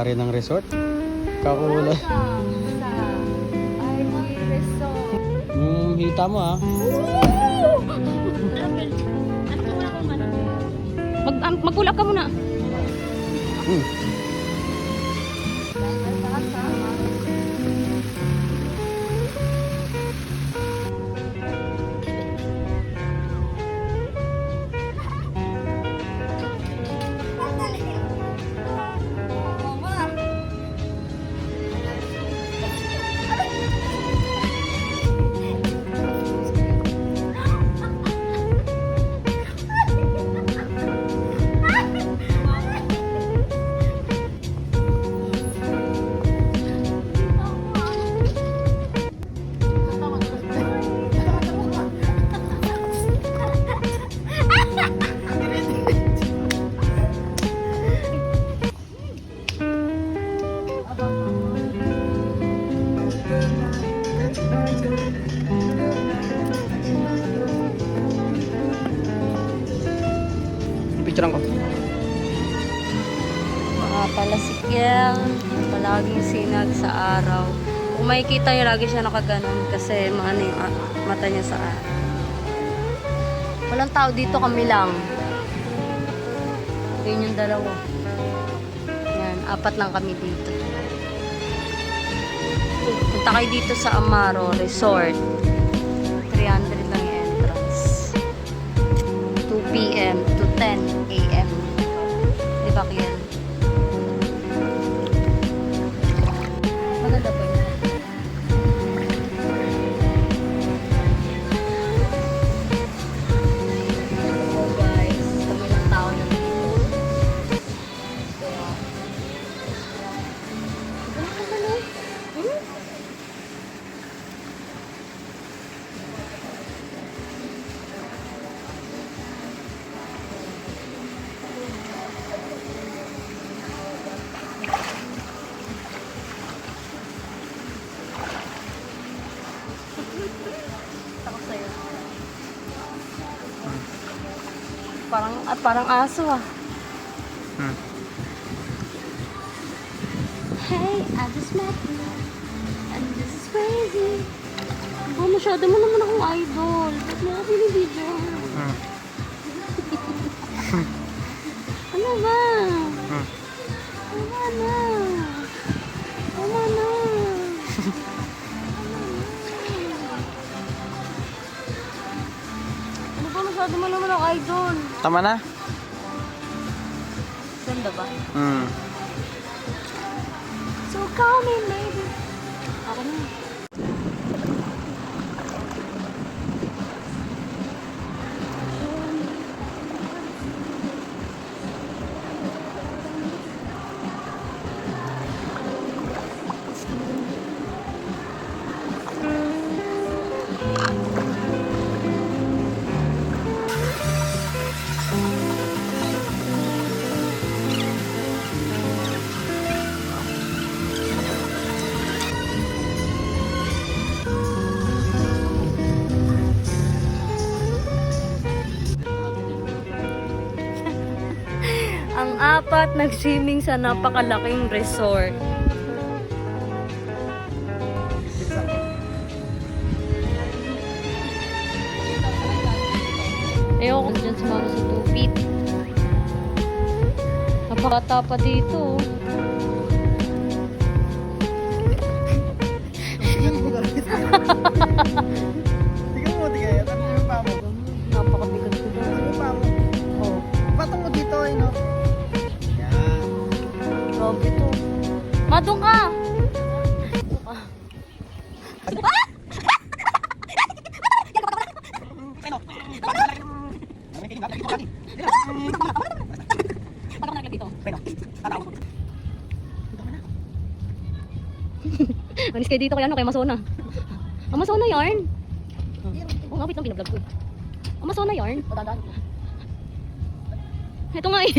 Pare ng resort. Kakulay. Hita mo ah. Mag-pull up ka muna. Picturean ko. Mga palasikyang, palaging sinag sa araw. Kung makikita nyo, lagi siya nakaganon kasi maano yung mata niya sa araw. Walang tao dito, kami lang. Yun yung dalawa. Yan, 4 lang kami dito. Punta kayo dito sa Amaro Resort. 300 lang yung entrance. 2 p.m. to 10 a.m. Diba kaya? Maganda po yun. So guys, kami lang tao na dito. Takot sa'yo. Parang aso ah. Hey, I just met you and this is crazy. Oh, masyado mo naman akong idol. Ba't mo ako binibidyo? Ano ba? Tama na. Tama na. Ano ba, masyado mo naman akong idol. Tama na? Ganda ba? So call me maybe. Ako na. Ang 4 nag-swimming sa napakalaking resort. Ayoko dyan sumama sa 2 feet. Napakata pa dito. Tingnan mo, tingnan. Ano yung pa mo? Napakabigat ko doon. Ano yung pa mo? Oh, Patong mo dito, eh, no? Yan. grabe to. Madung ka! Manis kayo dito kaya ano, kay Masona. Ang Masona yarn. Oo nga, wait lang, binablog ko eh. Ang Masona yarn. Ito nga eh.